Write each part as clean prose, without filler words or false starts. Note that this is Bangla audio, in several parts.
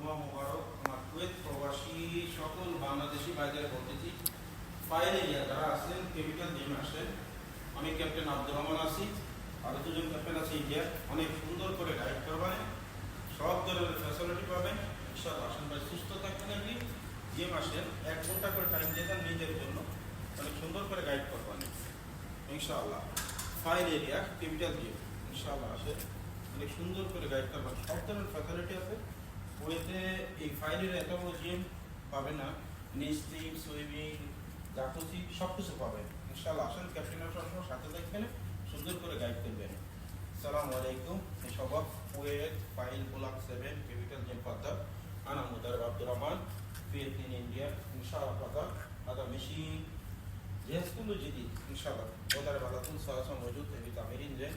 জুমা মোবারক। আমার কুয়েত প্রবাসী সকল বাংলাদেশি ভাইদের বলতেছি, বাইরে যারা আছেন ক্যাপিটাল জিমে আসেন। আমি ক্যাপ্টেন আব্দুর রহমান আছি, আরও দুজন ক্যাপ্টেন আছে ইন্ডিয়া। অনেক সুন্দর করে গাইড করবেন, সব ধরনের ফ্যাসিলিটি পাবেন। ইনশাআল্লাহ আসেন ভাই, সুস্থ থাকবেন। আপনি জিম আসেন, 1 ঘন্টা করে টাইম দিয়ে দেন নিজের জন্য, অনেক সুন্দর করে গাইড করবেন ইনশাআল্লাহ। ফাইল এরিয়া ক্যাপিটাল জিম ইনশাআল্লাহ আসেন, অনেক সুন্দর করে গাইড করবেন। সব ধরনের ফ্যাসিলিটি আছে কুয়েতে। এই ফাইলের এত বড় জিম পাবে না, নিস্টিং সুইমিং জাকুজি সব কিছু পাবেন ইনশাআল্লাহ। আসেন, ক্যাপ্টেনের সবসময় সাথে দেখবেন, সুন্দর করে গাইড করবেন। আসসালামু আলাইকুম। সবাব Kuwait file block 7 capital জিم قدر انا مدرب عبد الرحمن في 2 انديا ان شاء الله. قدر هذا ماشي جهاز كله جديد ان شاء الله. مدرب على طول صار موجود في تعميرين زين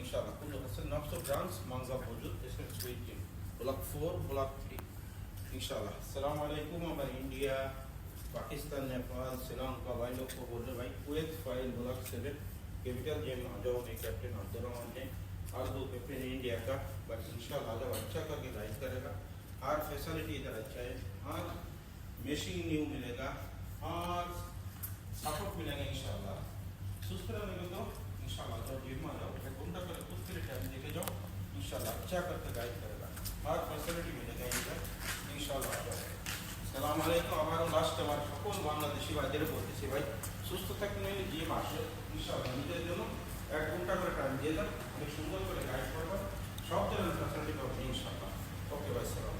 ان شاء الله. كله غسل نفسه برانس منظم موجود اسمه سويت جيم block 4 block 3 इंशाल्लाह। अस्सलाम वालेकुम। हमारे इंडिया पाकिस्तान नेपाल श्रीलंका भाई लोग को बोल रहे भाई Kuwait file block 7 capital gym आ जाओ। मैं कैप्टन अब्दुल रहमान ने और 2 कैप्टन इंडिया का, बस इंशाल्लाह जब अच्छा करके गाइड करेगा। हर फैसिलिटी इधर अच्छा है, हर मशीन न्यू मिलेगा, हर सपोर्ट मिलेगा इंशाल्लाह। सुस्त रहने तो इंशाल्लाह जब जिम आ जाओ, 1 घंटा कर खुद के लिए टाइम देके जाओ इंशाल्लाह, अच्छा करके गाइड करेगा। हर फैसिलिटी मिलेगा इधर इंशाल्लाह। আসসালামু আলাইকুম। আমারও লাস্ট আমার সকল বাংলাদেশি ভাইদের বলতেছি, ভাই সুস্থ থাকবেন, জিম আসে ইনশাআল্লাহ। নিজের জন্য 1 ঘন্টা করে টাইম দিয়ে দেন, অনেক সুন্দর করে গাইড করবেন, সব ধরনের ফ্যাসিলিটি পাবেন ইনশাআল্লাহ। ওকে ভাই, সালাম।